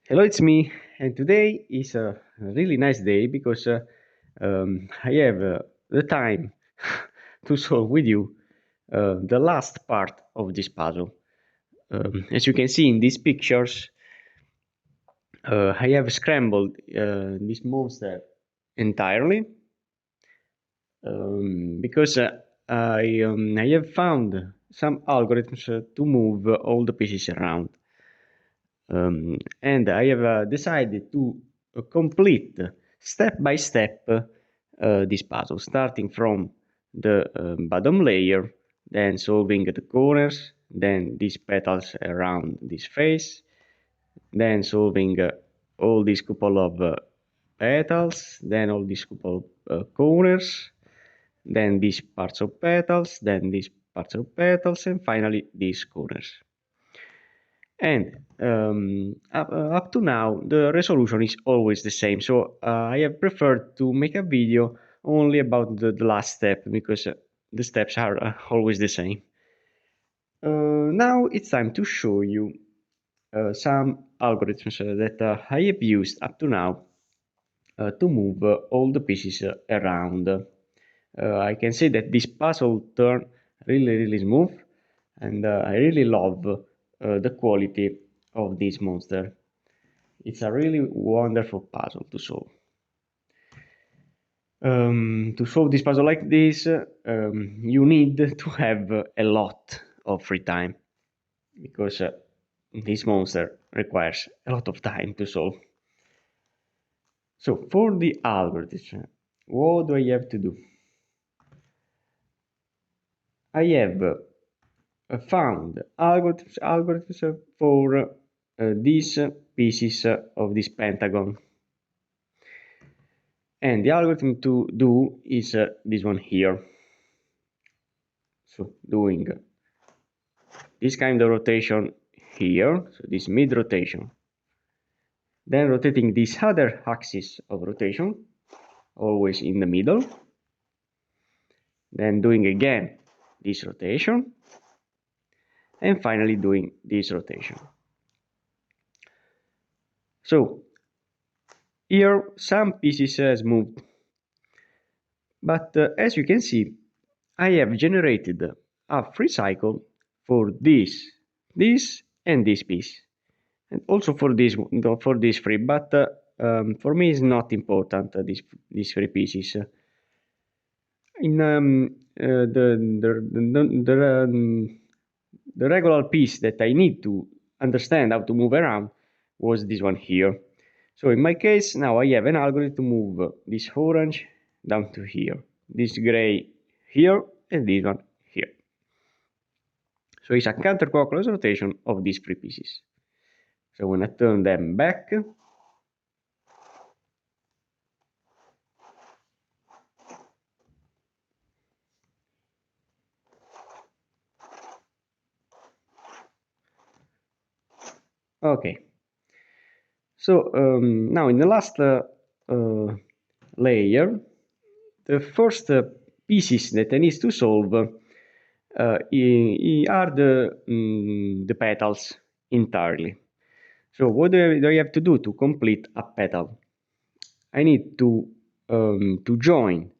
Hello, it's me, and today is a really nice day because I have the time to solve with you the last part of this puzzle. As you can see in these pictures, I have scrambled this monster entirely because I have found some algorithms to move all the pieces around. And I have decided to complete step by step this puzzle, starting from the bottom layer, then solving the corners, then these petals around this face, then solving all these couple of petals, then all these couple of corners, then these parts of petals, then these parts of petals, and finally these corners. And up to now, the resolution is always the same. So I have preferred to make a video only about the last step because the steps are always the same. Now it's time to show you some algorithms that I have used up to now to move all the pieces around. I can say that this puzzle turned really smooth, and I really love the quality of this monster. It's a really wonderful puzzle to solve. To solve this puzzle like this, you need to have a lot of free time because this monster requires a lot of time to solve. So for the algorithm, what do I have to do? I have found algorithms for these pieces of this pentagon. And the algorithm to do is this one here. So doing this kind of rotation here, so this mid rotation. Then rotating this other axis of rotation, always in the middle. Then doing again this rotation. And finally doing this rotation. So here some pieces has moved. But as you can see, I have generated a free cycle for this, and this piece. And also for this free, but for me it's not important, these three pieces. In the regular piece that I need to understand how to move around was this one here. So in my case, now I have an algorithm to move this orange down to here, this gray here, and this one here. So it's a counterclockwise rotation of these three pieces. So when I turn them back, okay. So now in the last layer, the first pieces that I need to solve are the petals entirely. So what do I have to do to complete a petal? I need to join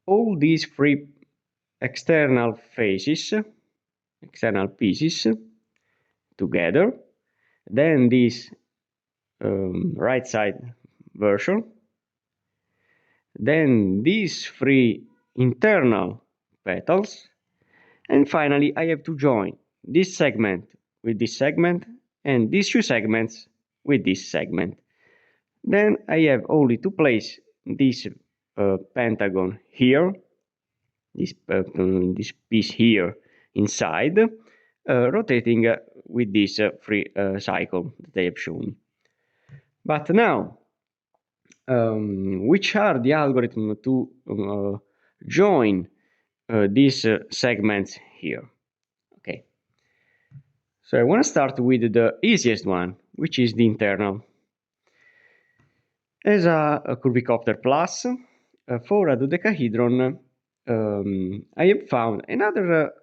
all these three external faces, external pieces together. Then this right side version. Then these three internal petals. And finally, I have to join this segment with this segment and these two segments with this segment. Then I have only to place this pentagon here, this piece here inside, rotating with this free cycle that I have shown. But now, which are the algorithms to join these segments here? Okay. So I want to start with the easiest one, which is the internal. As a Curvicopter Plus, for a dodecahedron, I have found another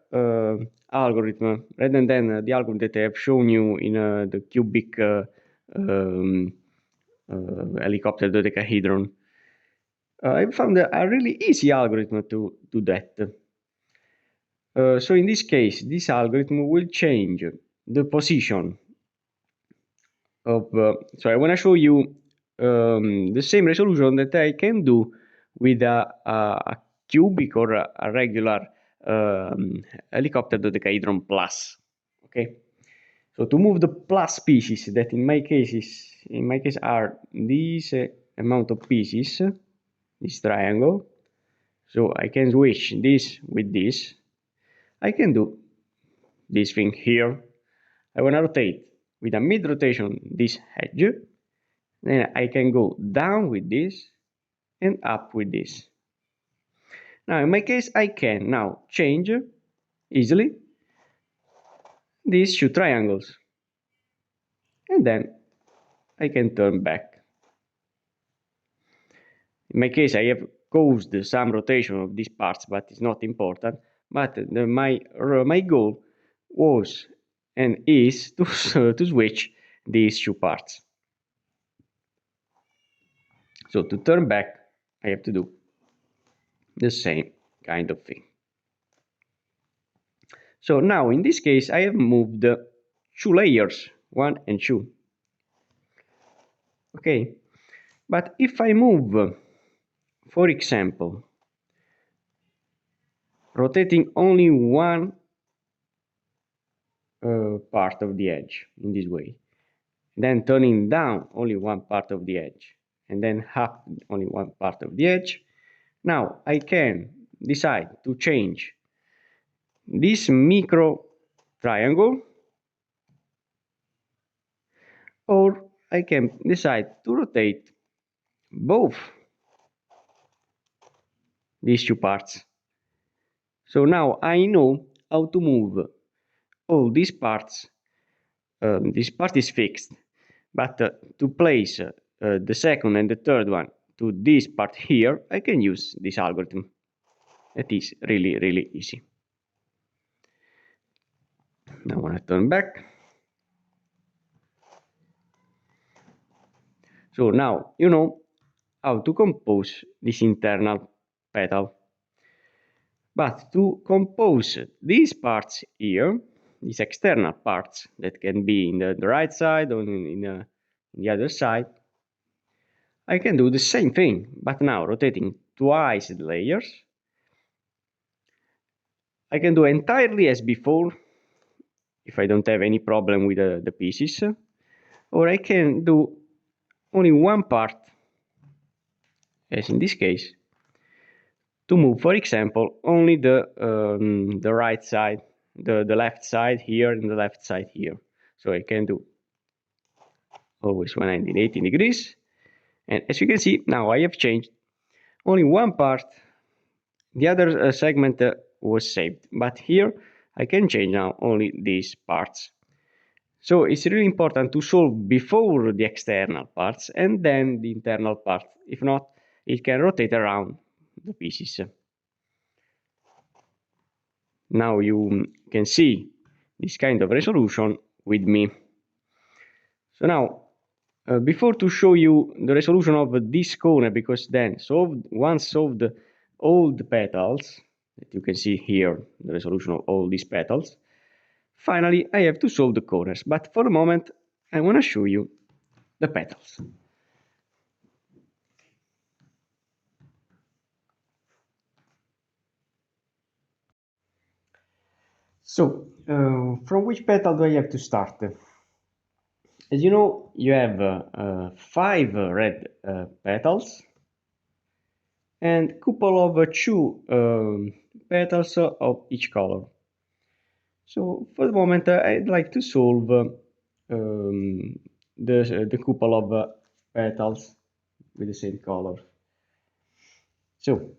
algorithm rather than the algorithm that I have shown you in the cubic um, helicopter dodecahedron. I found a really easy algorithm to do that. So in this case, this algorithm will change the position of. So I want to show you the same resolution that I can do with a cubic or a regular helicopter dodecahedron plus. Okay. So to move the plus pieces, that in my case are these amount of pieces, this triangle. So I can switch this with this. I can do this thing here. I want to rotate with a mid rotation this edge. Then I can go down with this and up with this. Now in my case I can now change easily these two triangles. And then I can turn back. In my case I have caused some rotation of these parts, but it's not important. But my goal was and is to, to switch these two parts. So to turn back, I have to do the same kind of thing. So now in this case, I have moved two layers, 1 and 2. Okay, but if I move, for example, rotating only one part of the edge in this way, then turning down only one part of the edge, and then up only one part of the edge, now I can decide to change this micro triangle, or I can decide to rotate both these two parts. So now I know how to move all these parts. This part is fixed, but to place the second and the third one to this part here, I can use this algorithm. It is really easy. Now I want to turn back. So now you know how to compose this internal petal. But to compose these parts here, these external parts that can be in the right side or in the other side, I can do the same thing, but now rotating twice the layers. I can do entirely as before, if I don't have any problem with the pieces, or I can do only one part, as in this case, to move, for example, only the right side, the left side here and the left side here. So I can do always 180 degrees. And as you can see, now I have changed only one part. The other segment was saved, but here I can change now only these parts. So it's really important to solve before the external parts and then the internal part. If not, it can rotate around the pieces. Now you can see this kind of resolution with me. So now, before to show you the resolution of this corner, because then once solved all the petals, that you can see here, the resolution of all these petals, finally I have to solve the corners. But for the moment, I want to show you the petals. So, from which petal do I have to start? As you know, you have 5 red petals and couple of 2 petals of each color. So for the moment, I'd like to solve the couple of petals with the same color. So,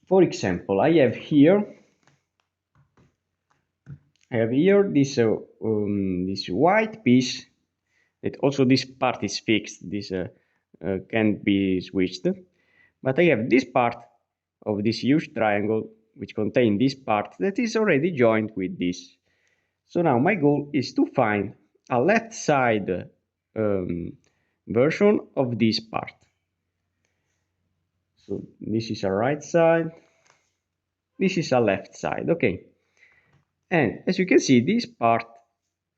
for example, I have here this this white piece. That also this part is fixed. This can be switched. But I have this part of this huge triangle which contains this part that is already joined with this. So now my goal is to find a left side version of this part. So this is a right side, this is a left side, okay. And as you can see, this part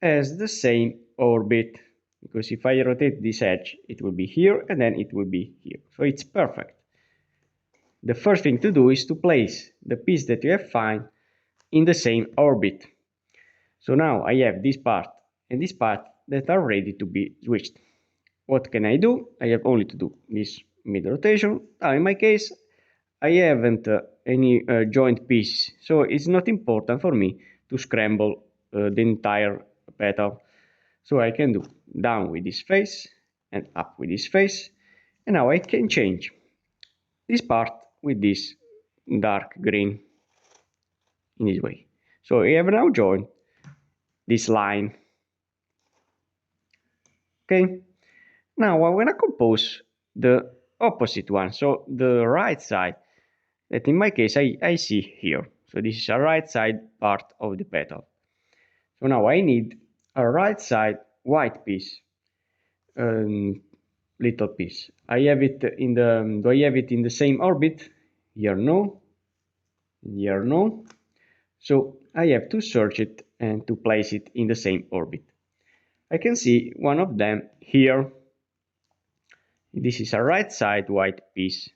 has the same orbit, because if I rotate this edge, it will be here and then it will be here. So it's perfect. The first thing to do is to place the piece that you have found in the same orbit. So now I have this part and this part that are ready to be switched. What can I do? I have only to do this mid rotation. Now in my case, I haven't any joint piece, so it's not important for me to scramble the entire petal. So I can do down with this face and up with this face, and now I can change this part with this dark green in this way. So I have now joined this line. Okay, now I want to compose the opposite one, so the right side, that in my case I see here. So this is a right side part of the petal. So now I need a right side white piece, little piece. I have it in the, do I have it in the same orbit? Here no, here no. So I have to search it and to place it in the same orbit. I can see one of them here. This is a right side white piece.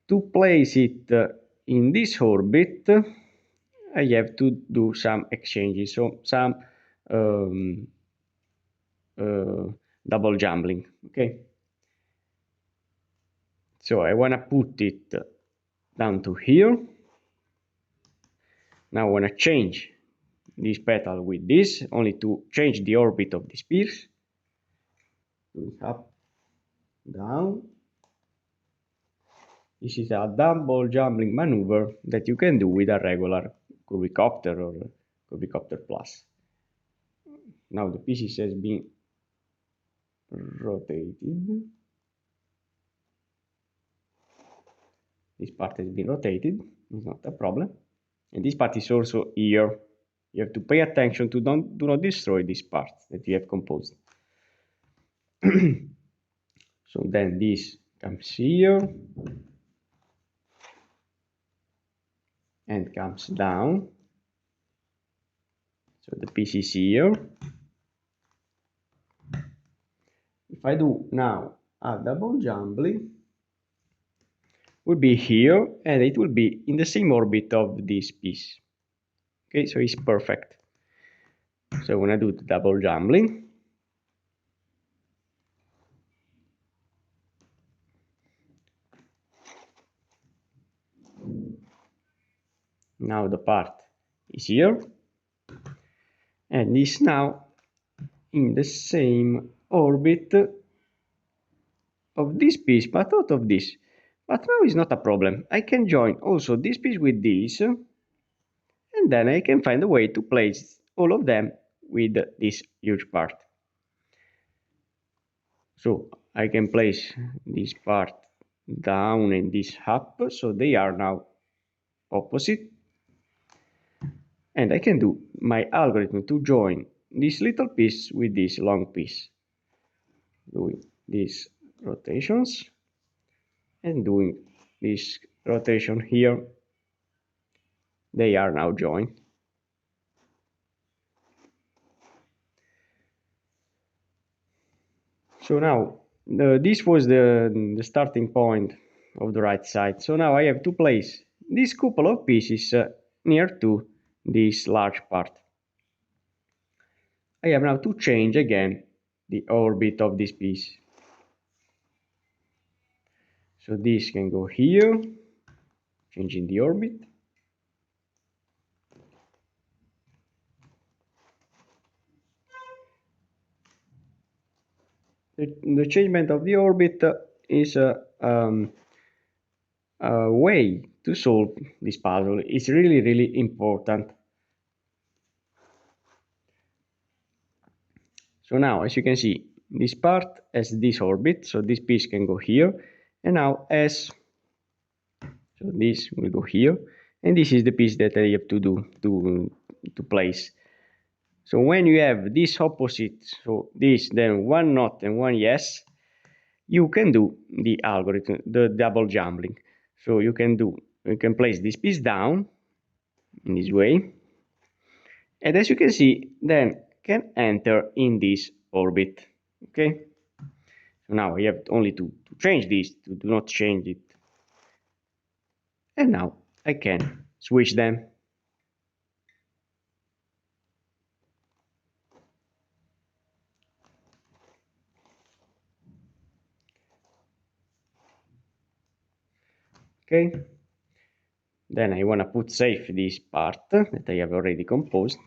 To place it in this orbit, I have to do some exchanges, so some double jumbling. Okay, so I want to put it down to here. Now I want to change this petal with this, only to change the orbit of this piece. Up, down. This is a double jumbling maneuver that you can do with a regular Curvicopter or Curvicopter Plus. Now the pieces has been rotated. This part has been rotated, it's not a problem. And this part is also here. You have to pay attention to do not destroy this part that you have composed. So then this comes here and comes down. So the piece is here. If I do now a double jumbling, will be here and it will be in the same orbit of this piece. Okay, so it's perfect. So when I do the double jumbling, now the part is here and is now in the same orbit of this piece, but not of this. But now it's not a problem. I can join also this piece with this, and then I can find a way to place all of them with this huge part. So I can place this part down and this up, so they are now opposite. And I can do my algorithm to join this little piece with this long piece, doing these rotations and doing this rotation here. They are now joined. So now this was the starting point of the right side. So now I have to place this couple of pieces near to this large part. I have now to change again the orbit of this piece. So this can go here, changing the orbit. The changement of the orbit is a way to solve this puzzle. It's really important. So now, as you can see, this part has this orbit, so this piece can go here, and now so this will go here, and this is the piece that I have to do to place. So when you have this opposite, so this, then one not and one yes, you can do the algorithm, the double jumbling. So you can place this piece down in this way, and as you can see, then can enter in this orbit. Okay. So now I have only to change this, to do not change it, and now I can switch them. Okay. Then I want to put safe this part that I have already composed.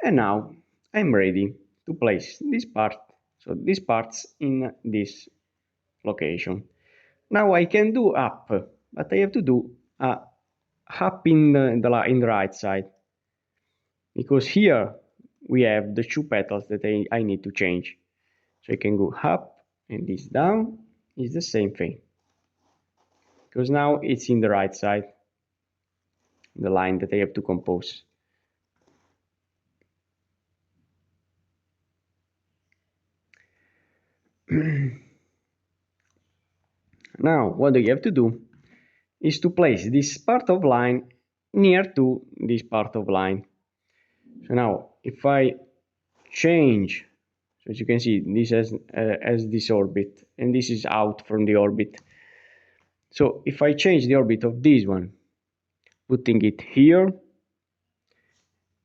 And now I'm ready to place this part, so these parts in this location. Now I can do up, but I have to do up in the right side, because here we have the two petals that I need to change. So I can go up, and this down is the same thing, because now it's in the right side, the line that I have to compose. Now what you have to do is to place this part of line near to this part of line. So now if I change, so as you can see, this has this orbit, and this is out from the orbit. So if I change the orbit of this one, putting it here,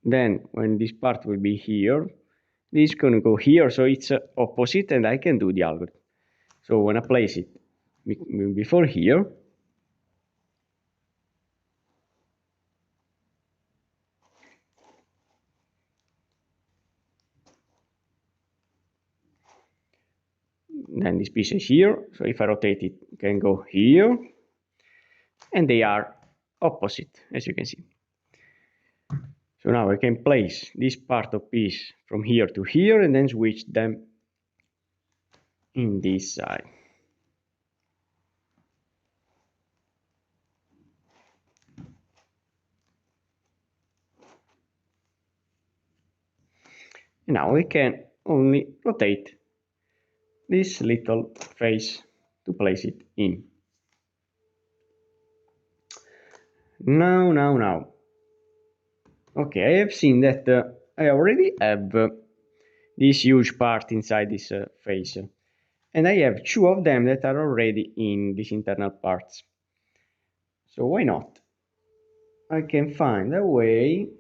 then when this part will be here, this is going to go here, so it's opposite, and I can do the algorithm. So when I place it before here, then this piece is here, so if I rotate it, it can go here, and they are opposite, as you can see. So now I can place this part of piece from here to here, and then switch them in this side. And now we can only rotate this little face to place it in. Now. Okay, I have seen that I already have this huge part inside this face, and I have two of them that are already in these internal parts. So why not? I can find a way.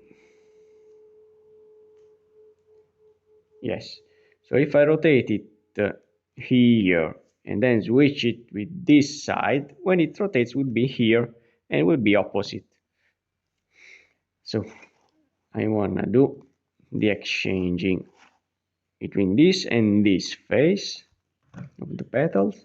Yes. So if I rotate it here and then switch it with this side, when it rotates, will be here and will be opposite. So I wanna do the exchanging between this and this face of the petals.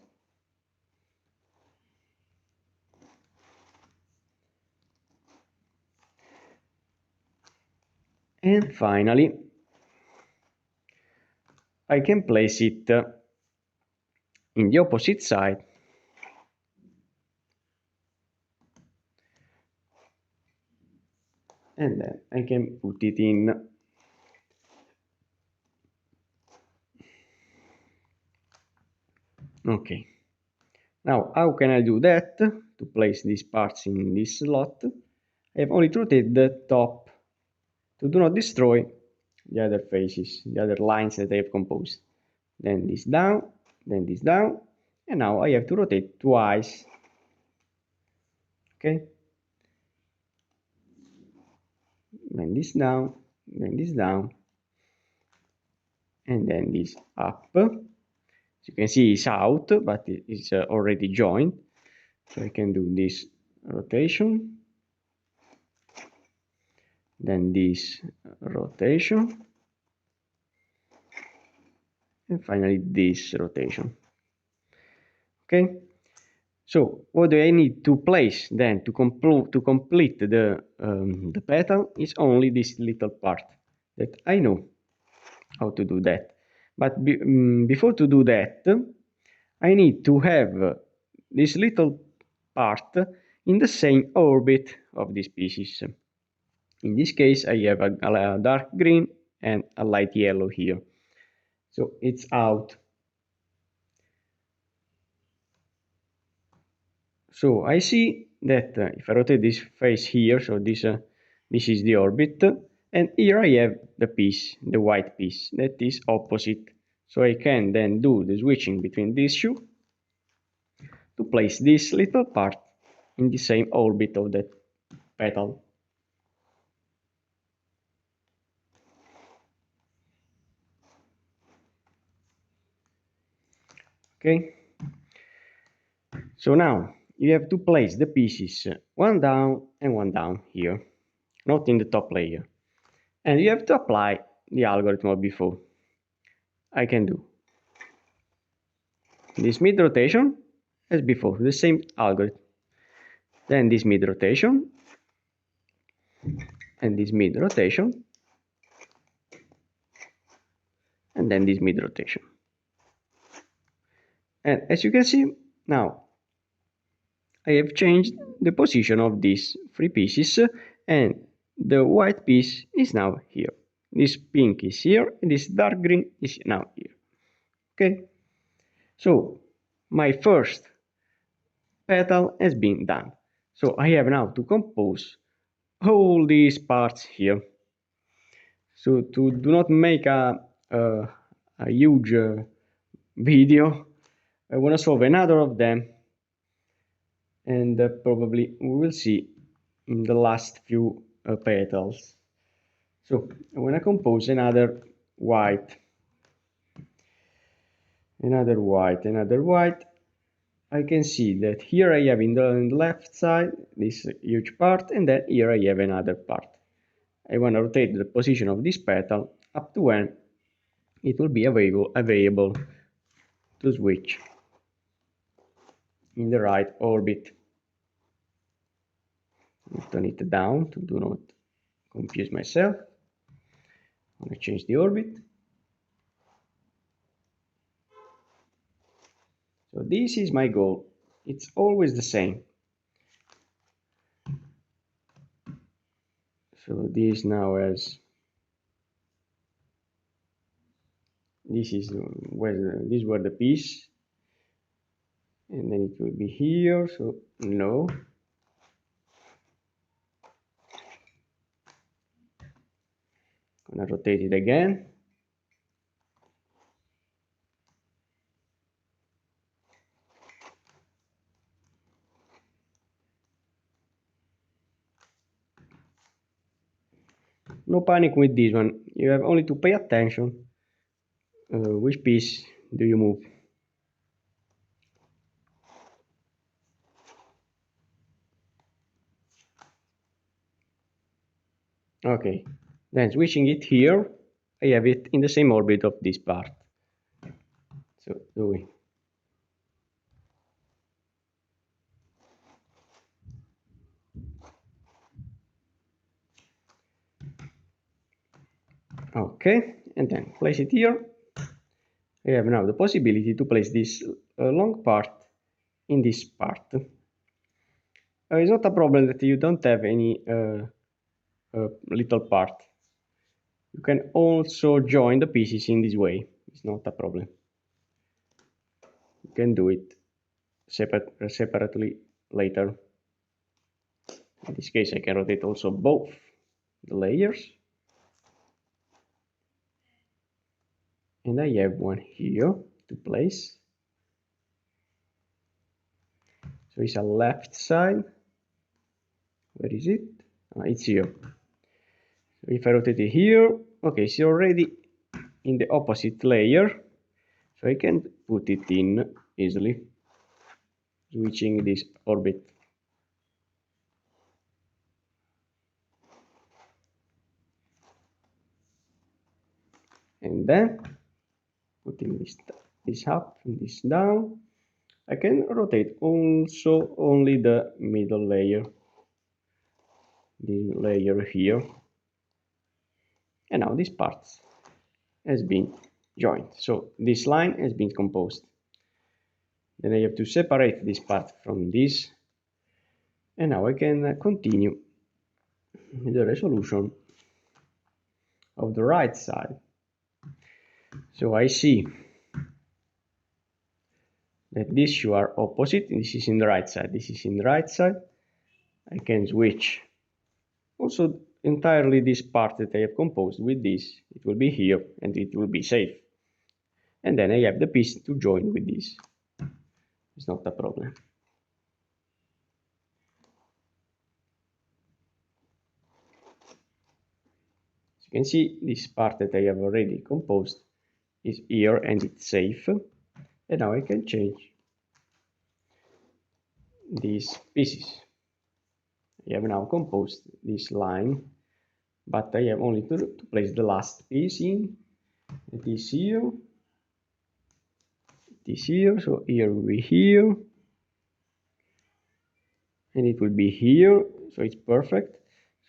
And finally, I can place it in the opposite side, and then I can put it in. Okay. Now, how can I do that? To place these parts in this slot, I have only to rotate the top to do not destroy the other faces, the other lines that I have composed. Then this down, and now I have to rotate twice. Okay? Then this down, and then this up. As you can see, it's out, but it's already joined. So I can do this rotation, then this rotation, and finally this rotation. Okay, so what do I need to place then to complete the petal is only this little part that I know how to do that. But before to do that, I need to have this little part in the same orbit of these pieces. In this case, I have a dark green and a light yellow here. So it's out. So I see that if I rotate this face here, so this is the orbit, and here I have the piece, the white piece, that is opposite. So I can then do the switching between these two to place this little part in the same orbit of that petal. Okay, so now you have to place the pieces one down and one down here, not in the top layer, and you have to apply the algorithm of before. I can do this mid rotation as before, the same algorithm, then this mid rotation and this mid rotation, and then this mid rotation. And as you can see now, I have changed the position of these three pieces, and the white piece is now here. This pink is here, and this dark green is now here. Okay, so my first petal has been done. So I have now to compose all these parts here. So to do not make a huge video, I want to solve another of them, and probably we will see in the last few petals. So I want to compose another white, another white. I can see that here I have in the left side this huge part, and then here I have another part. I want to rotate the position of this petal up to when it will be available to switch in the right orbit. Turn it down to do not confuse myself. I'm going to change the orbit. So this is my goal. It's always the same. So this now has, this is where these were the piece, and then it will be here. So no. Gonna rotate it again. No panic with this one. You have only to pay attention which piece do you move. Okay, then switching it here, I have it in the same orbit of this part. So doing. Okay, and then place it here. I have now the possibility to place this long part in this part. It's not a problem that you don't have any little part. You can also join the pieces in this way. It's not a problem. You can do it separately later. In this case, I can rotate also both the layers. And I have one here to place. So it's a left side. Where is it? It's here. So if I rotate it here, okay, it's already in the opposite layer. So I can put it in easily, switching this orbit. And then putting this up and this down, I can rotate also only the middle layer, this layer here. And now this part has been joined. So this line has been composed. Then I have to separate this part from this. And now I can continue the resolution of the right side. So I see that these two are opposite. This is in the right side, this is in the right side. I can switch also entirely this part that I have composed with this. It will be here and it will be safe. And then I have the piece to join with this. It's not a problem. As you can see, this part that I have already composed is here and it's safe. And now I can change these pieces. I have now composed this line, but I have only to place the last piece in. It is here. It is here. So here will be here. And it will be here. So it's perfect.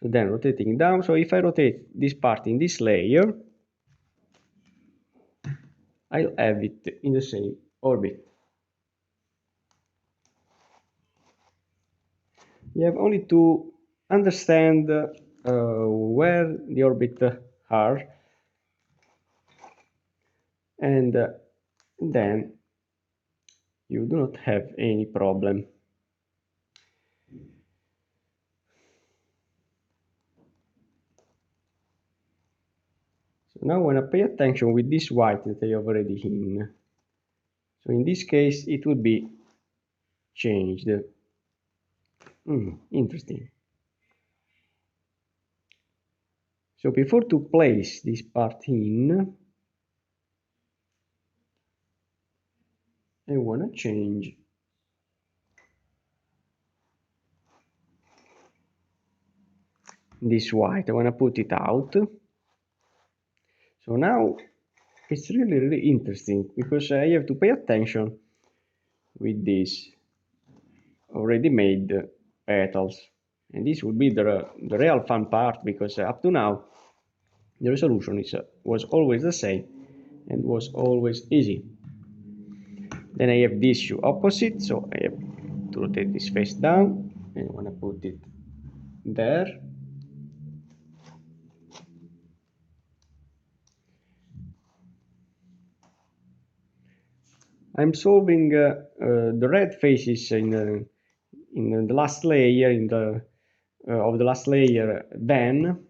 So then rotating down. So if I rotate this part in this layer, I'll have it in the same orbit. You have only to understand where the orbits are, and then you do not have any problem. So now I want to pay attention with this white that I have already in. So in this case it would be changed. Interesting. So before to place this part in, I want to change this white. I want to put it out. So now it's really interesting because I have to pay attention with these already made petals, and this would be the real fun part, because up to now the resolution was always the same and was always easy. Then I have these two opposite, so I have to rotate this face down and I want to put it there. I'm solving the red faces in the last layer of the last layer then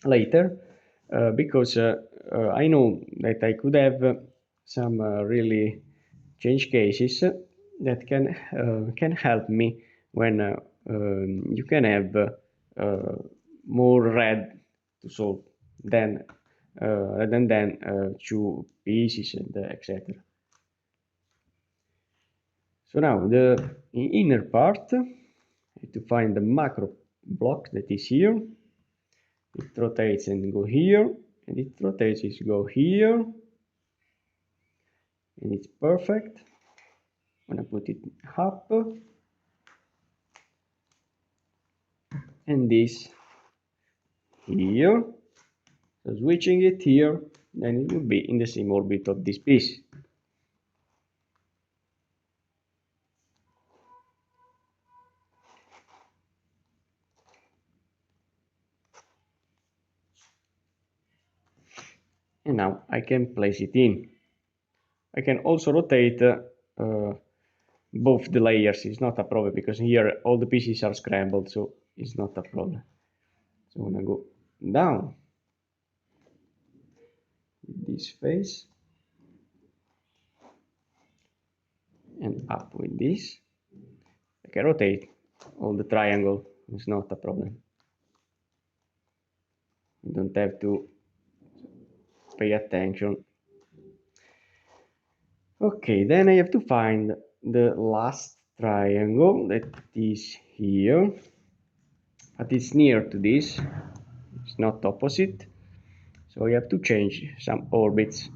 later, because I know that I could have some really change cases that can help me when you can have more red to solve than rather than two pieces and etc. So now the inner part, I have to find the macro block that is here. It rotates and go here, and it rotates and go here, and it's perfect. I'm gonna put it up, and this here. So switching it here, then it will be in the same orbit of this piece. And now I can place it in. I can also rotate both the layers. It's not a problem because here all the pieces are scrambled, so it's not a problem. So I'm gonna go down with this face and up with this. I can rotate all the triangle. It's not a problem. You don't have to pay attention. Okay, then I have to find the last triangle that is here, but it's near to this. It's not opposite, so I have to change some orbits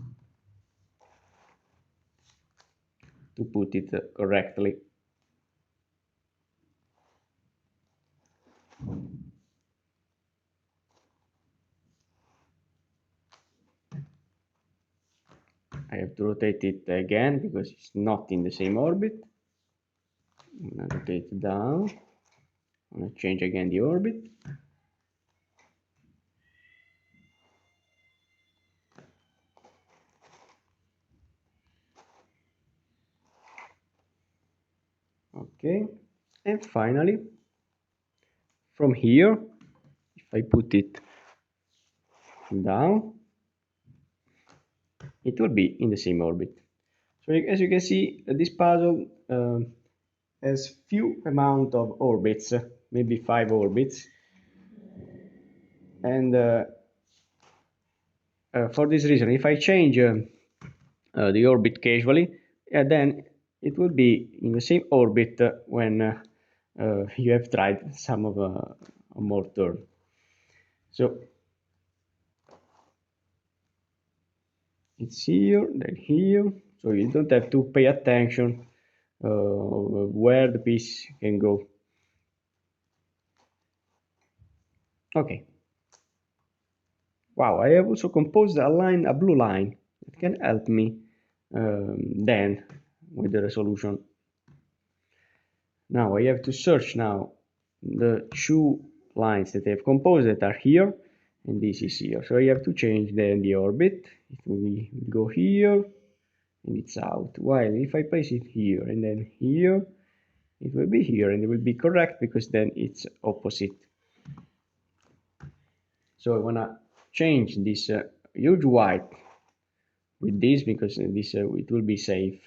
to put it correctly. I have to rotate it again because it's not in the same orbit. I'm gonna rotate it down. I'm gonna change again the orbit. Okay, and finally from here, if I put it down, it will be in the same orbit. So as you can see, this puzzle has few amount of orbits, maybe 5 orbits, and for this reason, if I change the orbit casually, then it will be in the same orbit when you have tried some of a more turn. So it's here, then here, so you don't have to pay attention where the piece can go. Okay. Wow, I have also composed a blue line that can help me then with the resolution. Now I have to search now the two lines that I have composed that are here, and this is here. So I have to change then the orbit. It will go here, and it's out. While if I place it here and then here, it will be here, and it will be correct because then it's opposite. So I wanna change this huge white with this because this it will be safe.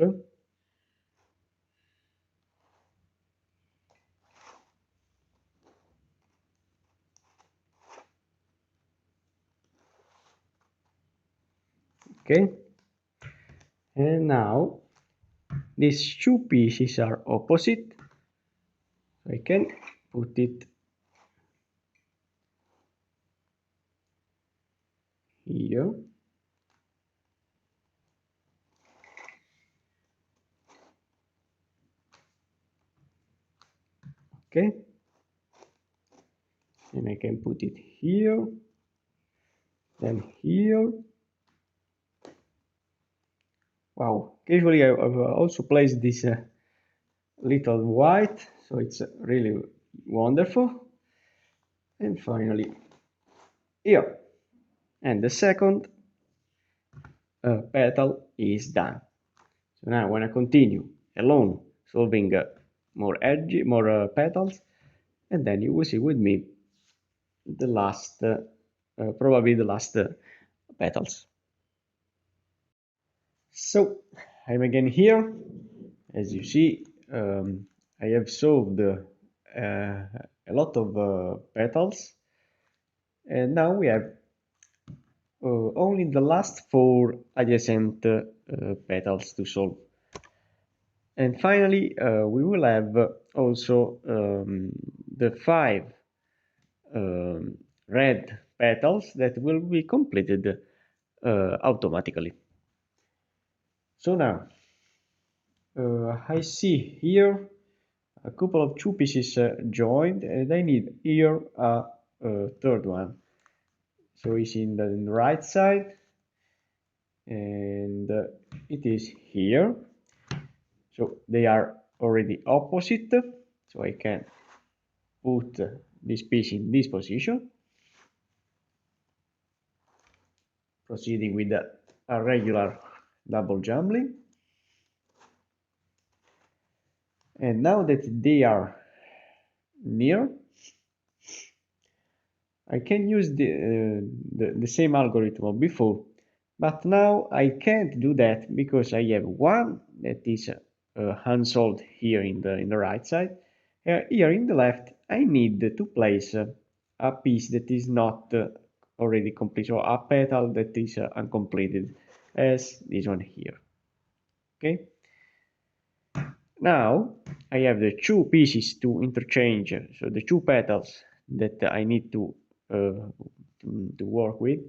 Okay, and now these two pieces are opposite. I can put it here. Okay, and I can put it here, then here. Wow, casually I've also placed this little white, so it's really wonderful. And finally here, and the second petal is done. So now when I continue alone solving more petals, and then you will see with me the last, probably the last petals. So I'm again here. As you see, I have solved a lot of petals, and now we have only the last 4 adjacent petals to solve. And finally, we will have also the 5 red petals that will be completed automatically. So now, I see here a couple of 2 pieces joined, and I need here a third one. So it's in the right side, and it is here. So they are already opposite, so I can put this piece in this position, proceeding with a regular double jumbling. And now that they are near, I can use the same algorithm of before, but now I can't do that because I have one that is unsolved here in the right side. Here in the left, I need to place a piece that is not already complete, so a petal that is uncompleted, as this one here. Okay. Now I have the 2 pieces to interchange, so the 2 petals that I need to work with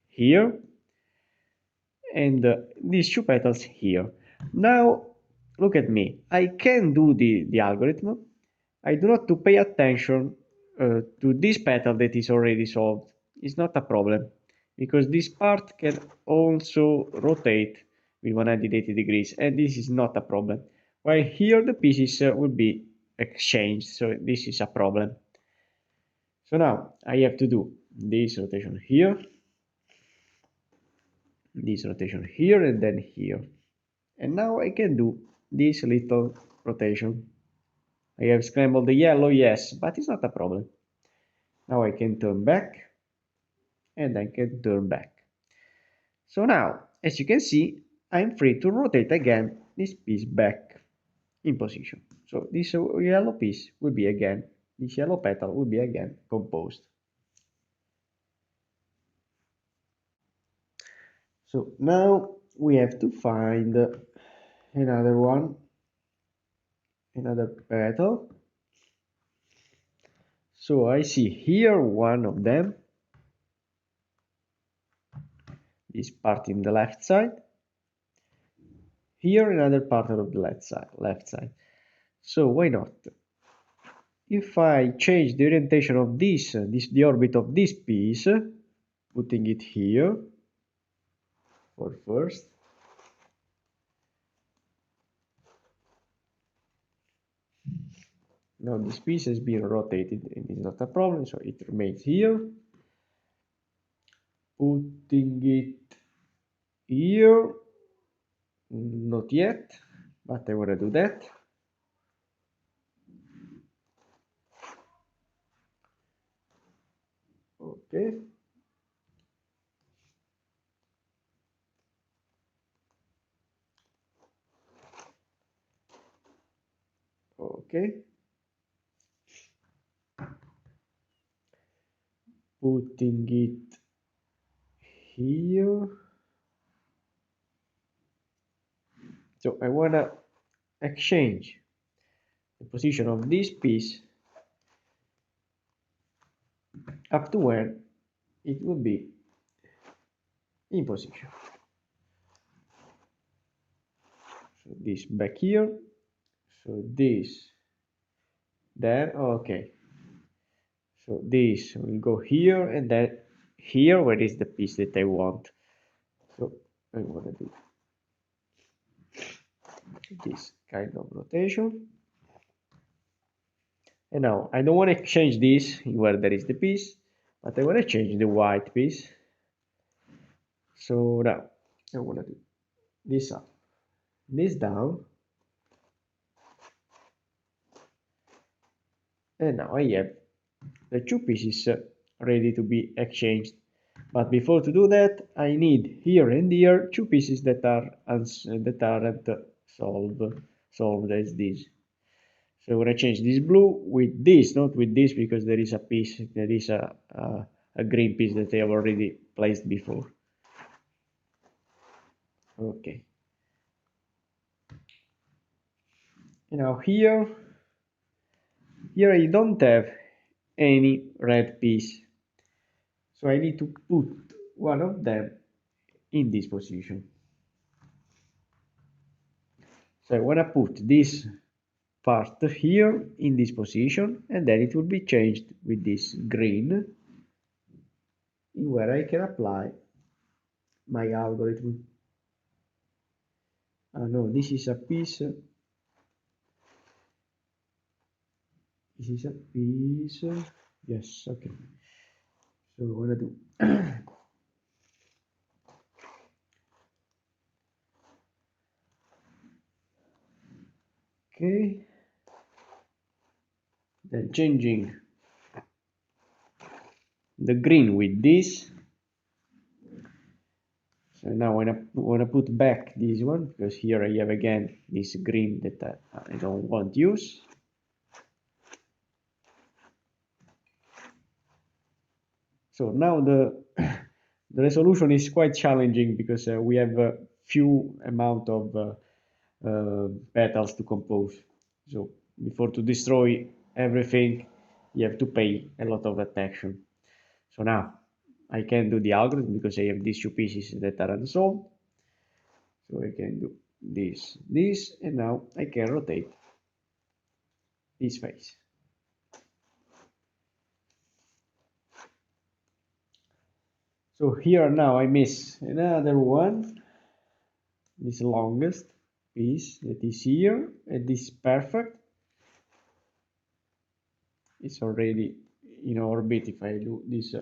here, and these 2 petals here. Now look at me, I can do the algorithm. I do not to pay attention to this petal that is already solved. It's not a problem because this part can also rotate with 180 degrees, and this is not a problem. While here the pieces will be exchanged, so this is a problem. So now I have to do this rotation here, this rotation here, and then here. And now I can do this little rotation. I have scrambled the yellow, yes, but it's not a problem. Now I can turn back, and I can turn back. So now, as you can see, I'm free to rotate again this piece back in position. So this yellow piece will be again, this yellow petal will be again composed. So now we have to find another one, another petal. So I see here one of them, this part in the left side. Here another part of the left side. So why not? If I change the orientation of the orbit of this piece, putting it here for first. Now this piece has been rotated and it's not a problem, so it remains here. Putting it here, not yet, but I want to do that. Okay. Okay. Putting it here. So I want to exchange the position of this piece up to when it will be in position. So this back here, so this there, okay. So this will go here and then here where is the piece that I want. So I want to do this kind of rotation. And now I don't want to change this where there is the piece, but I want to change the white piece. So now I want to do this up, this down, and now I have the two pieces ready to be exchanged. But before to do that, I need here and here two pieces that aren't solved as this. So I'm gonna change this blue with this, not with this, because there is a piece, there is a green piece that I have already placed before. Okay. And now here I don't have any red piece. So I need to put one of them in this position. So I want to put this part here in this position, and then it will be changed with this green, where I can apply my algorithm. No, this is a piece. This is a piece. Yes, okay. So what I do? Okay. Then changing the green with this. So now when I want to put back this one, because here I have again this green that I don't want to use. So now the resolution is quite challenging because we have a few amount of petals to compose. So before to destroy everything, you have to pay a lot of attention. So now I can do the algorithm because I have these two pieces that are unsolved. So I can do this, and now I can rotate this face. So here now I miss another one, this longest piece that is here, and this is perfect. It's already in orbit if I do this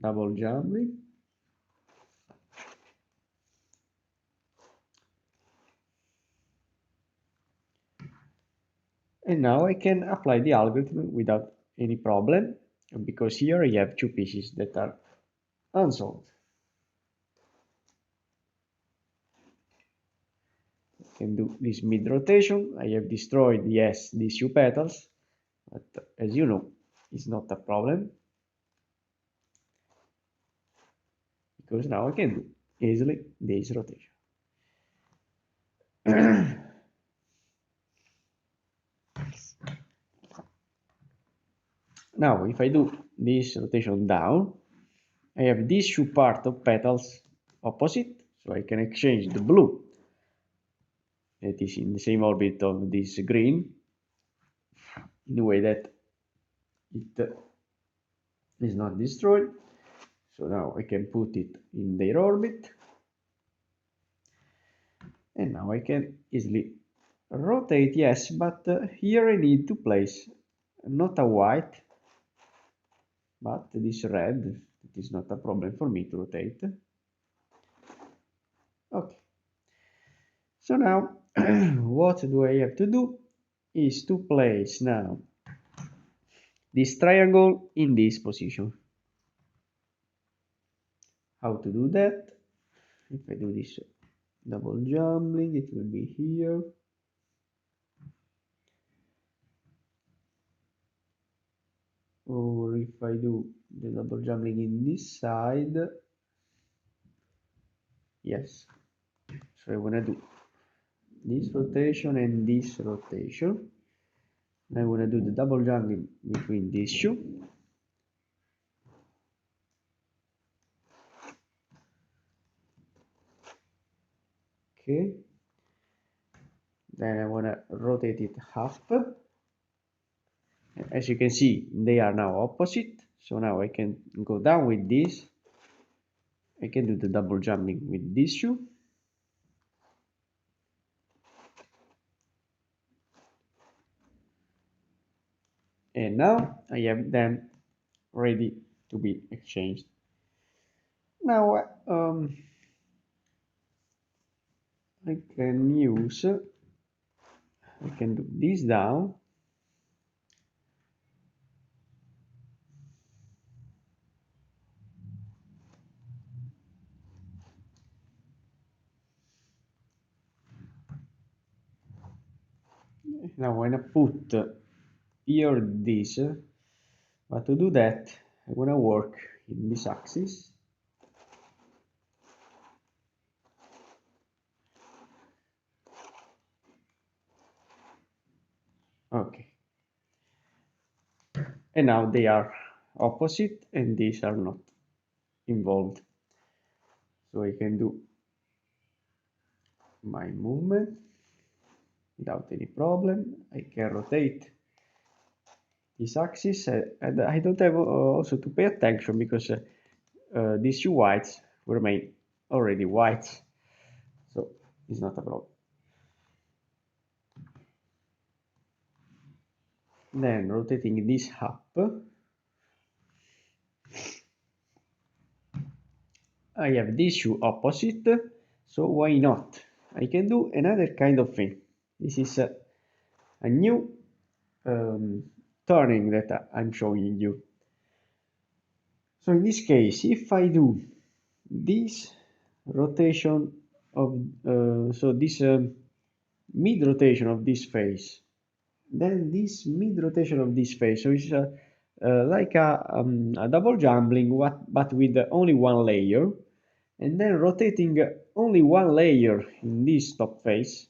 double jumping. And now I can apply the algorithm without any problem, because here I have two pieces that are unsolved. I can do this mid rotation. I have destroyed, yes, these two petals, but as you know, it's not a problem, because now I can do easily this rotation. Now, if I do this rotation down, I have these two parts of petals opposite, so I can exchange the blue that is in the same orbit of this green in a way that it is not destroyed. So now I can put it in their orbit, and now I can easily rotate, yes, but here I need to place not a white, but this red. It is not a problem for me to rotate. Okay. So now what do I have to do is to place now this triangle in this position. How to do that? If I do this double jumbling, it will be here. Or if I do the double jumbling in this side, yes. So I want to do this rotation and this rotation. I want to do the double jumbling between these two. Okay. Then I want to rotate it half. As you can see, they are now opposite. So now I can go down with this. I can do the double jumping with this shoe. And now I have them ready to be exchanged. Now I can use, I can do this down. Now when I put here this, but to do that, I want to work in this axis. Okay. And now they are opposite and these are not involved. So I can do my movement without any problem. I can rotate this axis and I don't have also to pay attention because these two whites remain already whites, so it's not a problem. Then rotating this up, I have these two opposite, so why not? I can do another kind of thing. This is a new turning that I'm showing you. So in this case, if I do this rotation of so this mid rotation of this face, then this mid rotation of this face, so it's like a double jumbling, but with only one layer, and then rotating only one layer in this top face.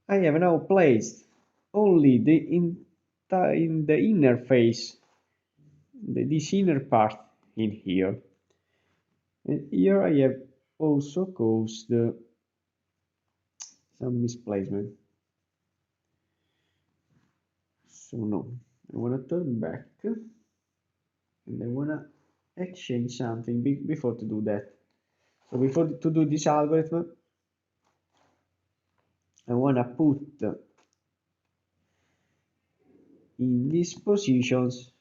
I have now placed only in the inner face, this inner part in here. And here I have also caused some misplacement. So no, I want to turn back and I want to exchange something before to do that. So before to do this algorithm, I want to put in these positions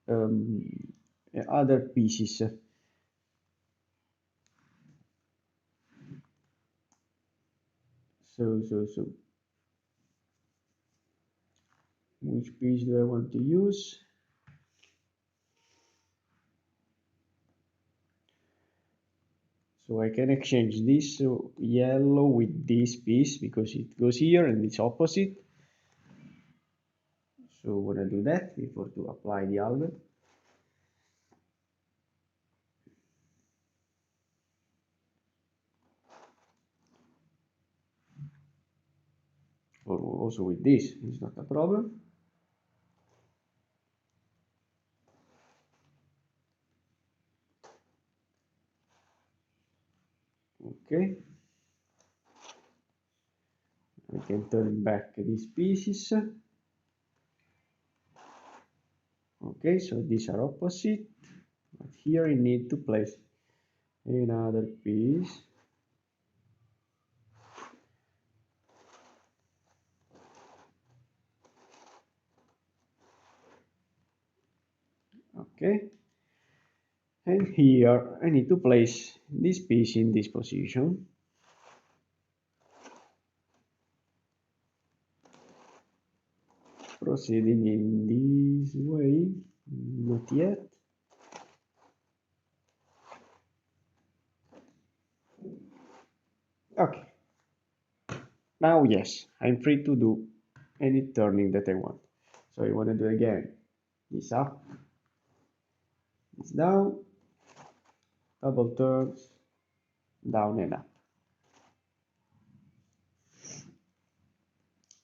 other pieces. So which piece do I want to use? So I can exchange this yellow with this piece because it goes here and it's opposite. So I'm gonna do that before to apply the algorithm. Or also with this, it's not a problem. Okay. I can turn back these pieces. Okay, so these are opposite, but here I need to place another piece. Okay, and here I need to place this piece in this position. Proceeding in this way, not yet. Okay, now yes, I'm free to do any turning that I want. So I want to do again this up, this down, double turns, down and up.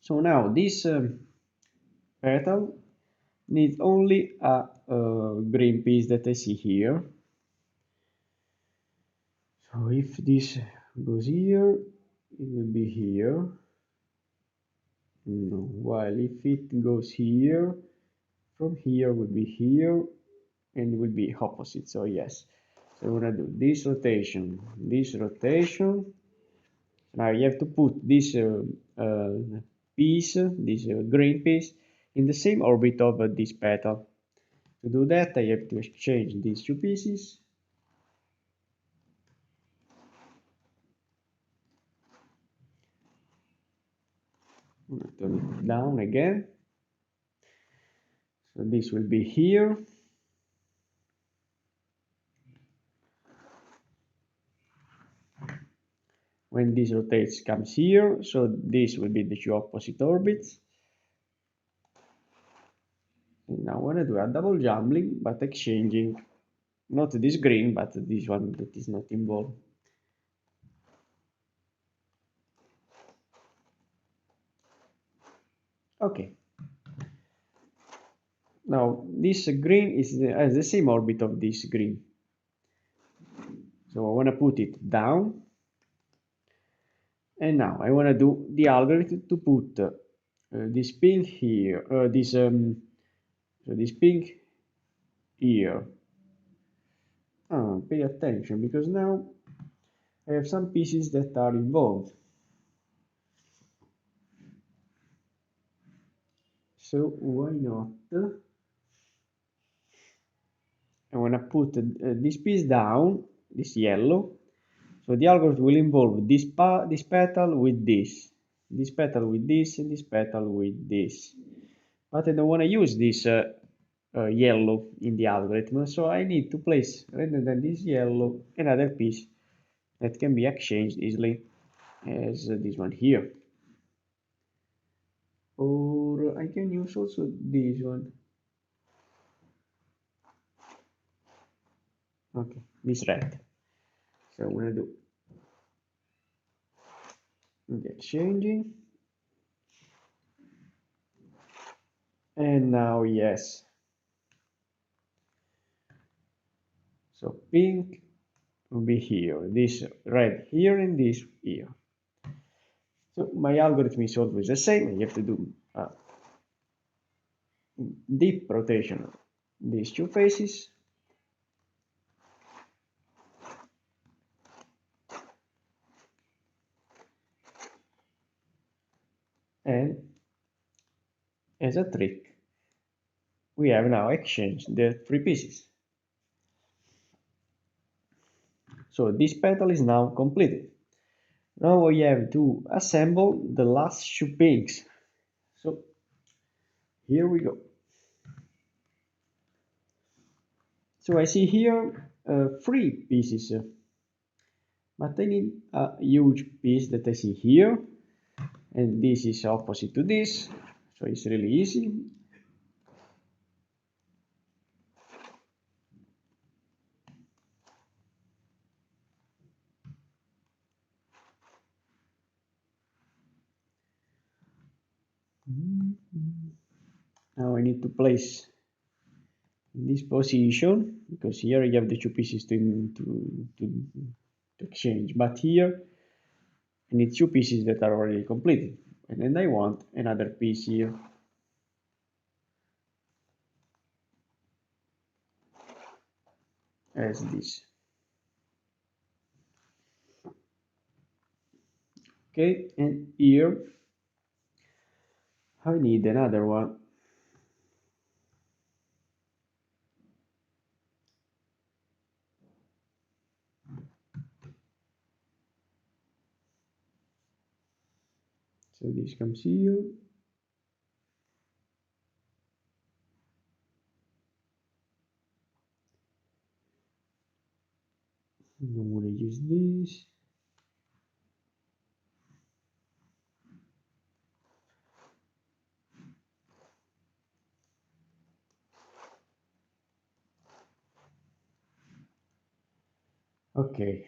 So now this petal needs only a green piece that I see here. So if this goes here, it will be here. No, while if it goes here, from here will be here, and will be opposite. So yes. So I'm gonna do this rotation, this rotation. Now you have to put this piece, this green piece, in the same orbit of this petal. To do that, I have to exchange these two pieces. Turn it down again. So this will be here. When this rotates, comes here. So this will be the two opposite orbits. And now I want to do a double jumbling, but exchanging not this green, but this one that is not involved. Okay. Now this green has the same orbit of this green. So I want to put it down. And now I want to do the algorithm to put this pink here, so this pink here. Pay attention because now I have some pieces that are involved. So why not? I want to put this piece down, this yellow. So the algorithm will involve this petal with this petal with this, and this petal with this. But I don't want to use this yellow in the algorithm, so I need to place, rather than this yellow, another piece that can be exchanged easily as this one here. Or I can use also this one. Okay, this red. So I'm gonna do the exchanging. And now yes. So pink will be here, this red here, and this here. So my algorithm is always the same. You have to do deep rotation of these two faces. And as a trick, we have now exchanged the three pieces. So this petal is now completed. Now we have to assemble the last two pinks. So Here we go. So I see here 3 pieces, but I need a huge piece that I see here, and this is opposite to this, so it's really easy. Now I need to place in this position, because here you have the 2 pieces to exchange, but here I need 2 pieces that are already completed, and then I want another piece here. As this. Okay, and here I need another one. So this comes here. I don't want to use this. Okay.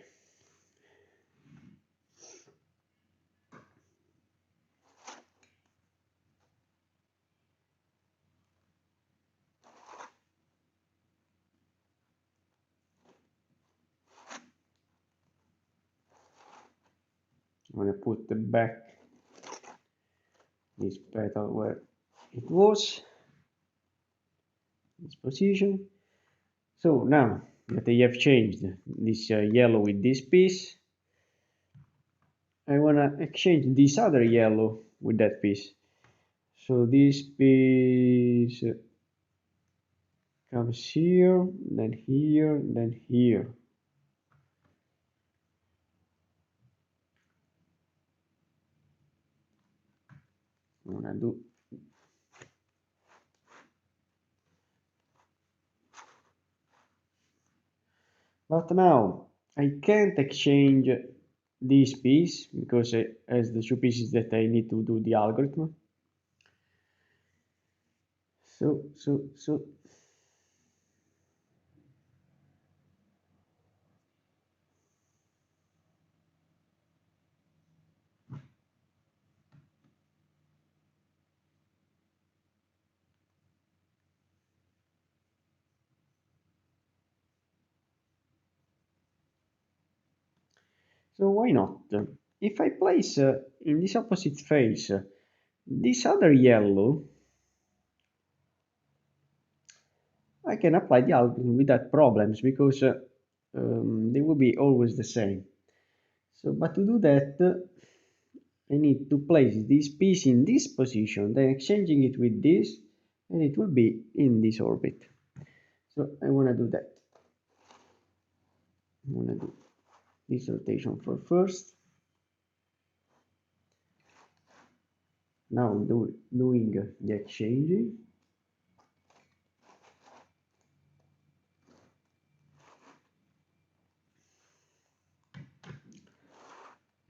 I'm going to put the back this petal where it was, this position. So now that I have changed this yellow with this piece, I want to exchange this other yellow with that piece. So this piece comes here, then here, then here. I'm gonna do but now I can't exchange this piece because it has the 2 pieces that I need to do the algorithm. So why not? If I place in this opposite face this other yellow, I can apply the algorithm without problems because they will be always the same. So, but to do that, I need to place this piece in this position, then exchanging it with this, and it will be in this orbit. So I want to do that. I want to do this rotation for first. Now doing the exchanging.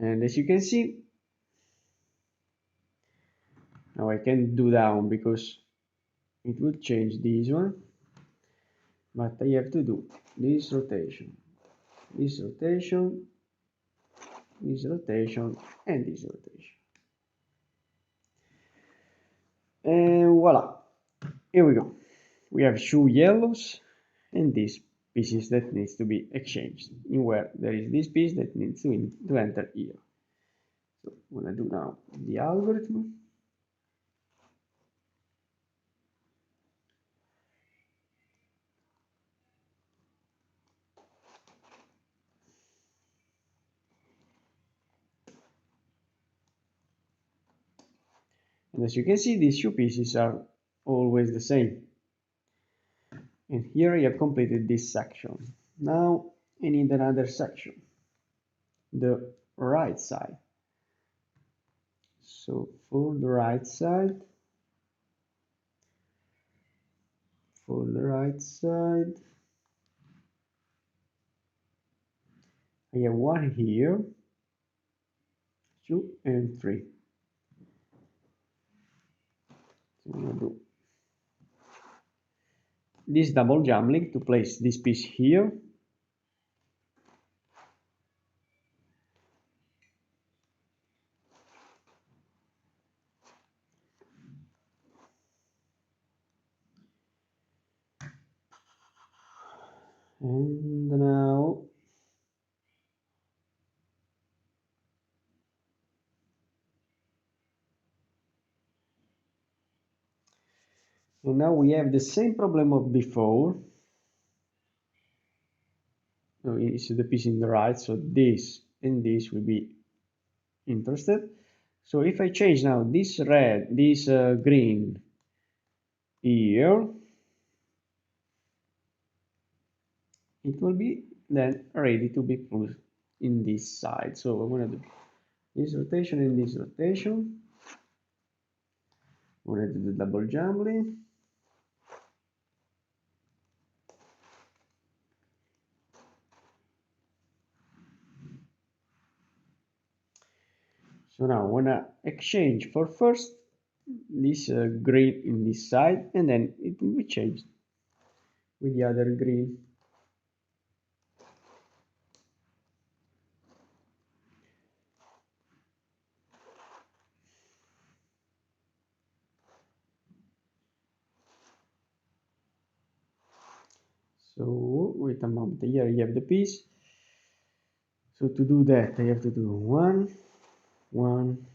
And as you can see, now I can't do down because it will change this one. But I have to do this rotation, this rotation, this rotation, and this rotation. And voila, here we go. We have 2 yellows and these pieces that needs to be exchanged in where there is this piece that needs to enter here. So I'm gonna do now the algorithm. And as you can see, these 2 pieces are always the same. And here I have completed this section. Now I need another section, the right side. So for the right side, for the right side. I have one here, 2 and 3. So I'm gonna do this double jumbling to place this piece here. And now we have the same problem of before. So it's the piece in the right, so this and this will be interested. So if I change now this red, this green here, it will be then ready to be put in this side. So I'm going to do this rotation and this rotation. I'm going to do the double jumbling. So now I want to exchange for first this green in this side, and then it will be changed with the other green. So wait a moment, here you have the piece. So to do that I have to do 1, 1,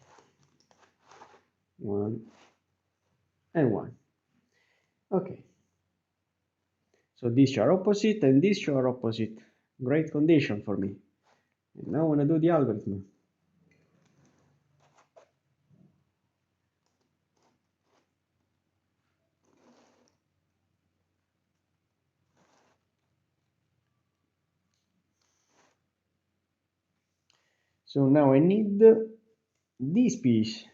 1 and 1. Okay. So these are opposite and these are opposite. Great condition for me. And now I want to do the algorithm. So now I need this piece.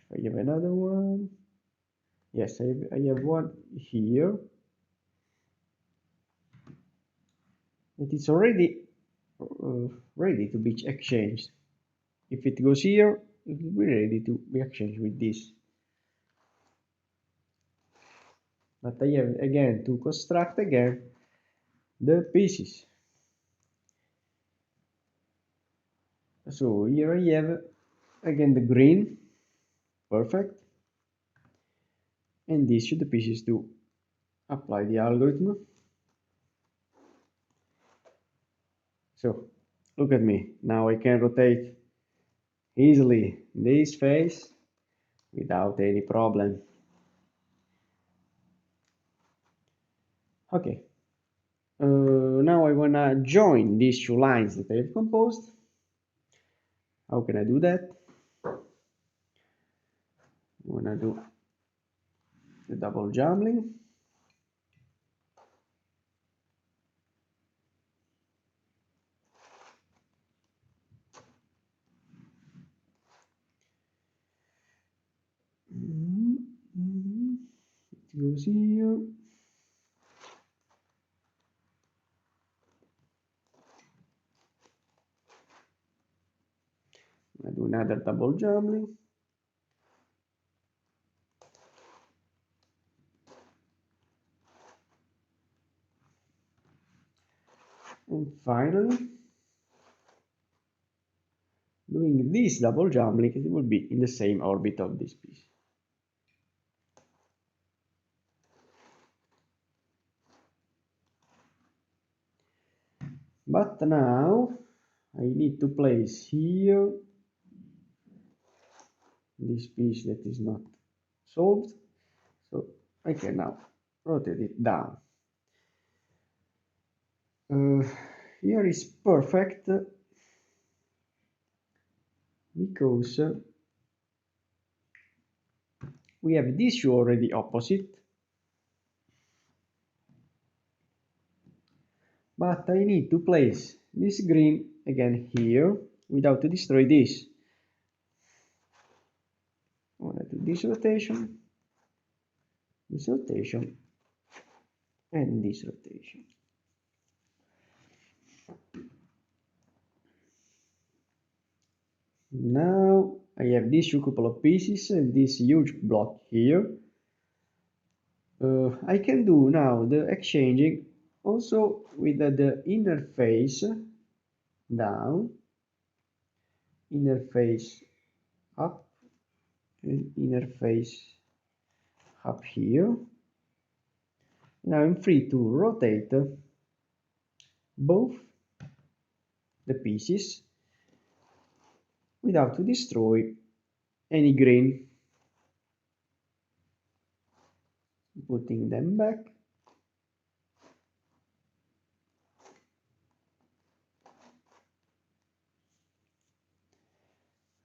If I have another one, yes, I have one here. It is already ready to be exchanged. If it goes here, it will be ready to be exchanged with this. But I have again to construct again the pieces. So here I have again the green, perfect. And these should the pieces to apply the algorithm. So look at me, now I can rotate easily this face without any problem. Okay, now I wanna join these two lines that I have composed. How can I do that? I wanna do the double jumbling. It goes here. I do another double jumbling. And finally, doing this double jumbling, it will be in the same orbit of this piece. But now I need to place here this piece that is not solved, so I can now rotate it down. Here is perfect because we have this two already opposite, but I need to place this green again here without to destroy this. I want to do this rotation. this rotation and this rotation. Now I have these two couple of pieces and this huge block here. I can do now the exchanging also with the inner face down, inner face up, and inner face up here. Now I'm free to rotate both the pieces without to destroy any grain. Putting them back.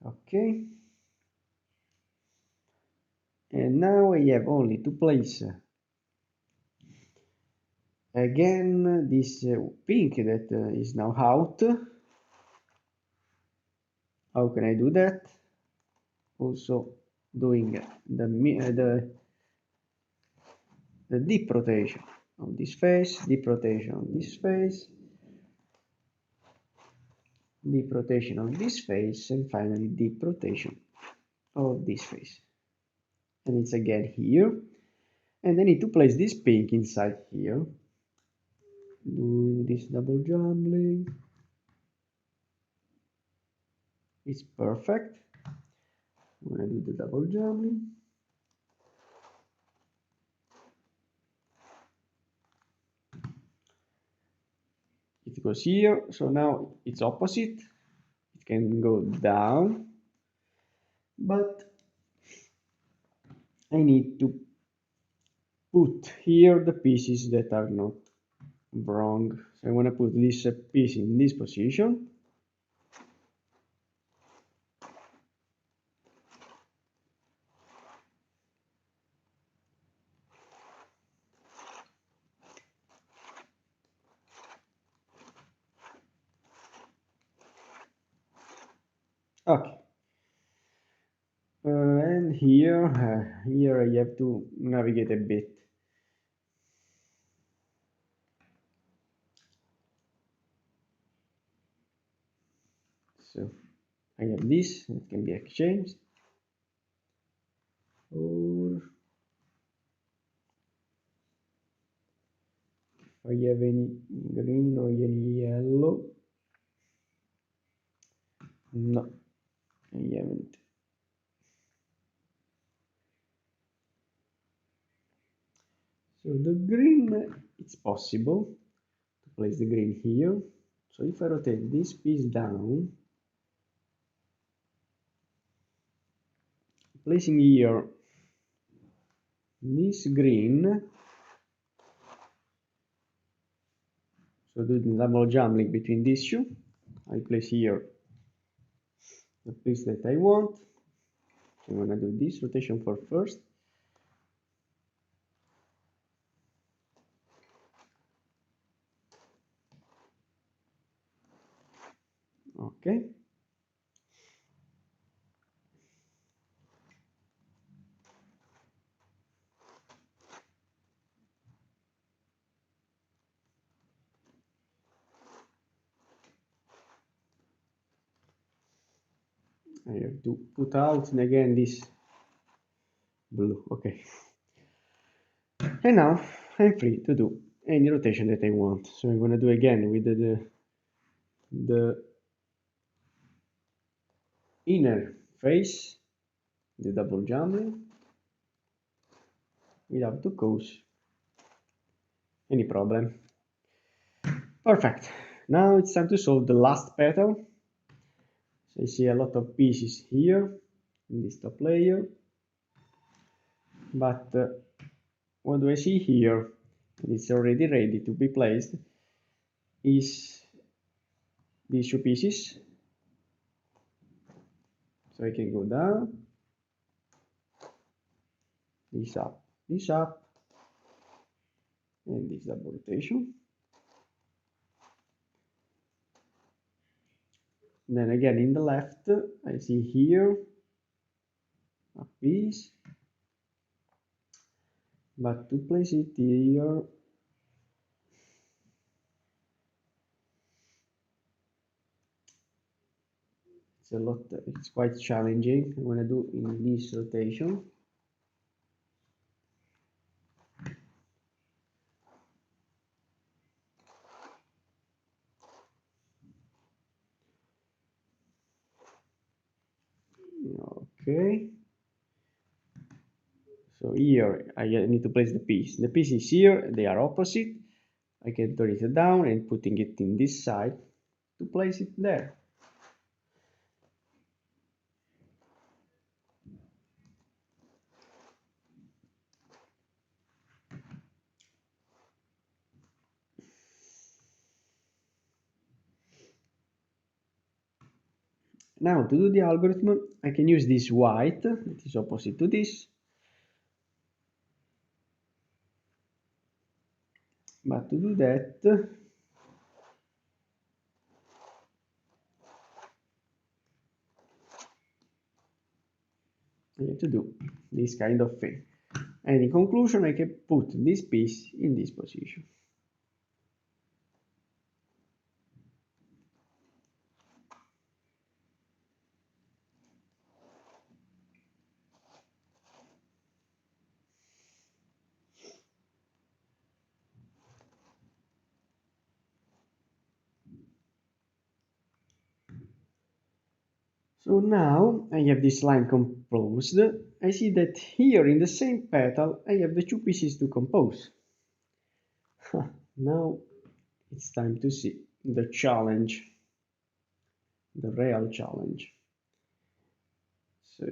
Okay. And now I have only to place again this pink that is now out. How can I do that? Also doing the deep rotation of this face, deep rotation of this face, deep rotation of this face, and finally deep rotation of this face. And it's again here. And I need to place this pink inside here. Doing this double jumbling. It's perfect. I'm gonna do the double jumbling. It goes here, so now it's opposite. It can go down, but I need to put here the pieces that are not wrong. So I want to put this piece in this position. Okay. And here I have to navigate a bit. So I have this, it can be exchanged. Or if I have any green or any yellow. No, I haven't. So the green, it's possible to place the green here. So if I rotate this piece down, placing here this green, so doing double jumbling between these two, I place here the piece that I want. So I'm gonna do this rotation for first. Okay. I have to put out again this blue. Okay. And now I'm free to do any rotation that I want. So I'm gonna do again with the inner face, the double jumbling, without to cause any problem. Perfect. Now it's time to solve the last petal. So I see a lot of pieces here in this top layer, but what do I see here? And it's already ready to be placed is these two pieces. So I can go down, this up, and this double rotation. Then again in the left, I see here a piece, but to place it here, it's quite challenging. I'm gonna do in this rotation. Okay. So here I need to place the piece. The piece is here, they are opposite. I can turn it down and putting it in this side to place it there. Now to do the algorithm, I can use this white that is opposite to this. But to do that, I have to do this kind of thing. And in conclusion, I can put this piece in this position. So now I have this line composed. I see that here in the same petal, I have the two pieces to compose. Now it's time to see the challenge, the real challenge. So.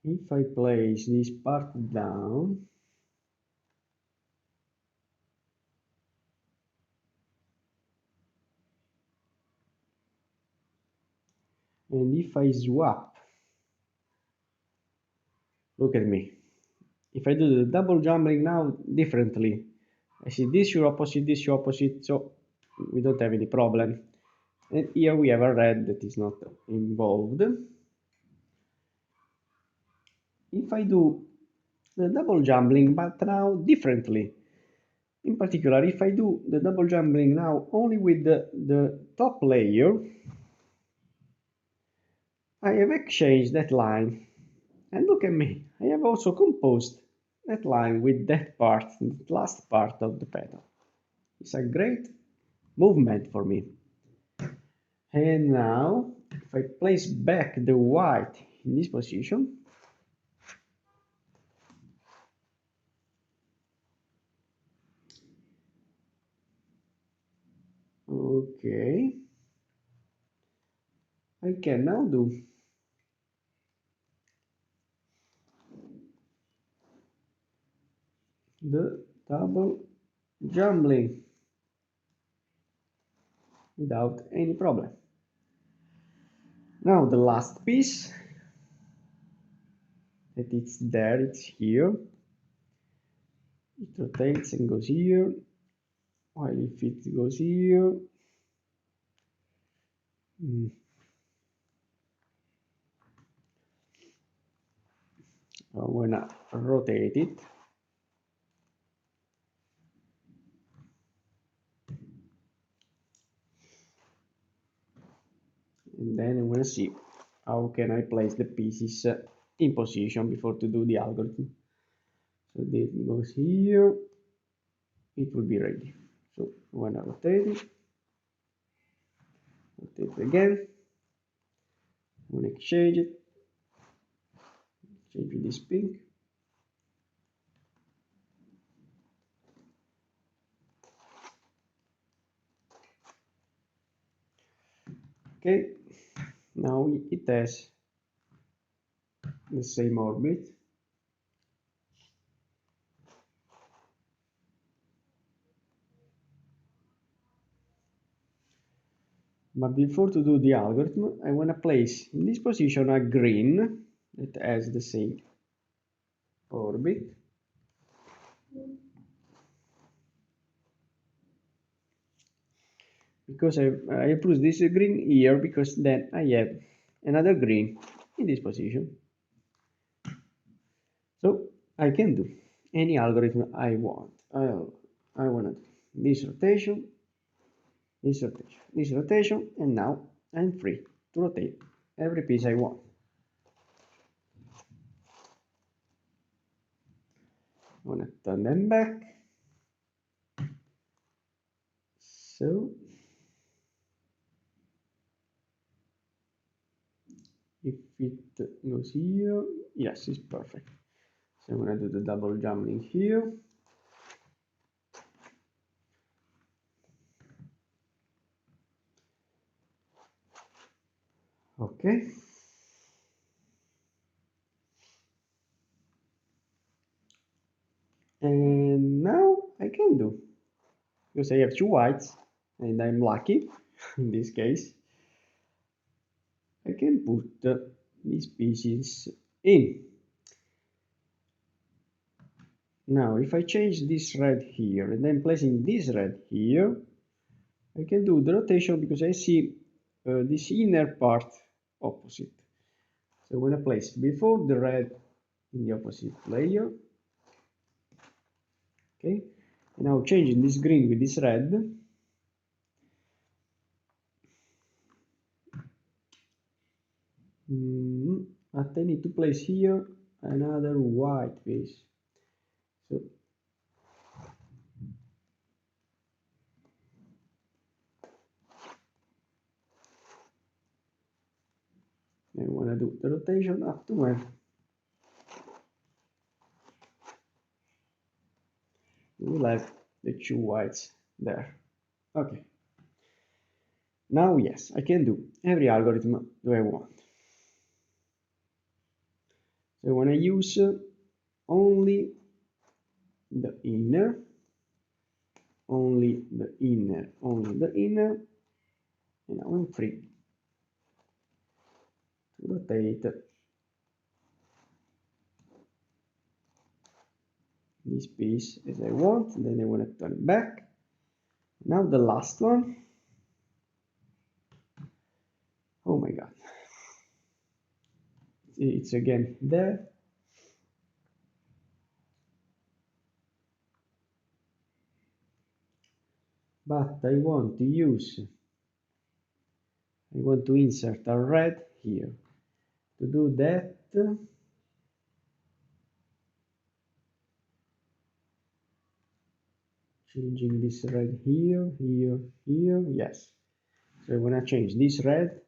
If I place this part down, and if I swap, look at me. If I do the double jumbling now differently, I see this your opposite, so we don't have any problem. And here we have a red that is not involved. If I do the double jumbling, but now differently, in particular, if I do the double jumbling now only with the top layer, I have exchanged that line. And look at me, I have also composed that line with that part, the last part of the petal. It's a great movement for me. And now, if I place back the white in this position, okay, I can now do the double jumbling without any problem. Now the last piece, that it's there, it's here. It rotates and goes here, while if it goes here, I'm gonna rotate it. And then I'm gonna see how can I place the pieces in position before to do the algorithm. So this goes here, it will be ready. So I'm gonna rotate it again, I'm gonna change it, change this pink. Okay, now it has the same orbit. But before to do the algorithm, I want to place in this position a green that has the same orbit. Because I put this green here because then I have another green in this position. So I can do any algorithm I want. I want to do this rotation, this rotation, this rotation, and now I'm free to rotate every piece I want. I'm gonna turn them back. So if it goes here, yes, it's perfect. So I'm gonna do the double jumping here. Okay. And now I can do, because I have two whites, and I'm lucky in this case, I can put these pieces in. Now, if I change this red here and then placing this red here, I can do the rotation because I see this inner part opposite. So I'm going to place before the red in the opposite layer. Okay, and now changing this green with this red. But I need to place here another white piece. So I want to do the rotation up to when we'll have the two whites there. Okay. Now, yes, I can do every algorithm that I want. So when I use only the inner, only the inner, only the inner, and now I'm free to rotate this piece as I want. Then I want to turn it back. Now the last one. Oh my god. It's again there. But I want to insert a red here. To do that, changing this red here, here, here, yes. So I want to change this red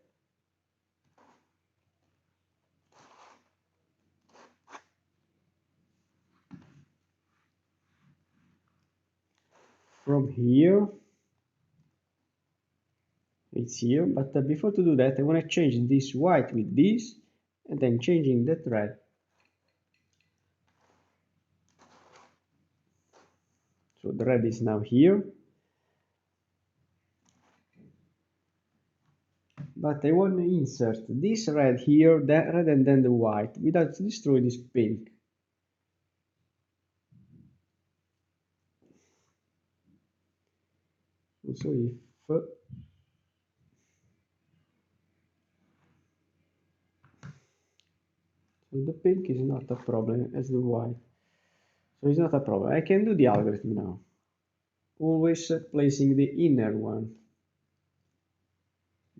from here. It's here, but before to do that, I want to change this white with this, and then changing that red. So the red is now here. But I want to insert this red here, that red, and then the white, without destroying this pink. So if so the pink is not a problem as the white. So it's not a problem. I can do the algorithm now. Always placing the inner one.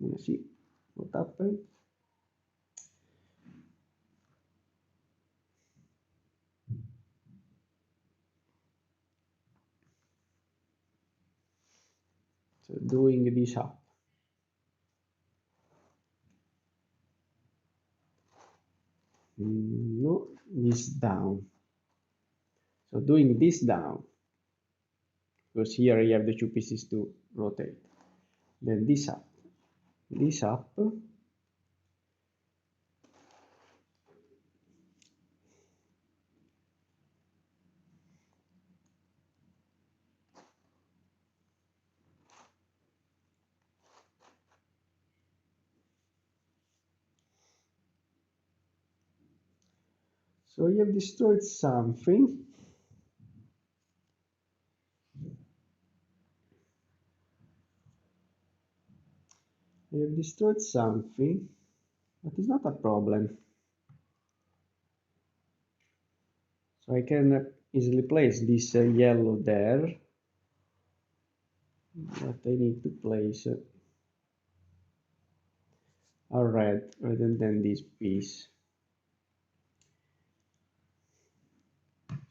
Let's see what happens. So doing this up. No, this down. So doing this down, because here I have the two pieces to rotate. Then this up, this up. So I have destroyed something. I have destroyed something, but it's not a problem. So I can easily place this yellow there, but I need to place a red rather than this piece.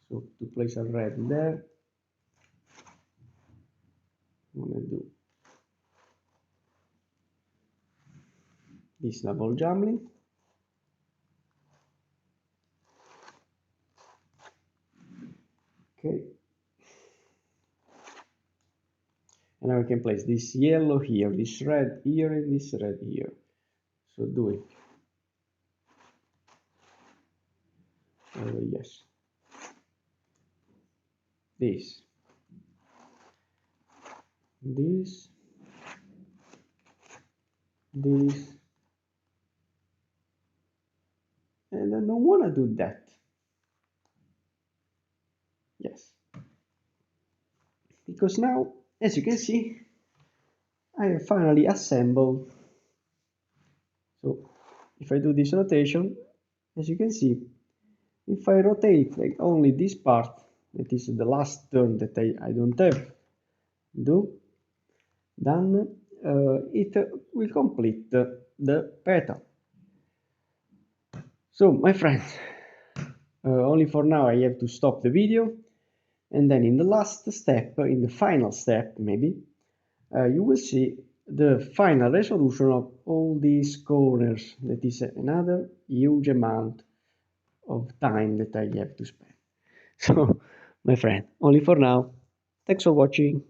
So to place a red there, I'm gonna do this double jumbling. Okay. And now we can place this yellow here, this red here, and this red here. So do it. Yes. This. This. This. And I don't want to do that. Yes. Because now, as you can see, I have finally assembled. So if I do this rotation, as you can see, if I rotate like only this part, that is the last turn that I don't have done, it will complete the petal. So my friends, only for now I have to stop the video, and then in the last step, in the final step maybe, you will see the final resolution of all these corners. That is another huge amount of time that I have to spend. So, my friend, only for now. Thanks for watching.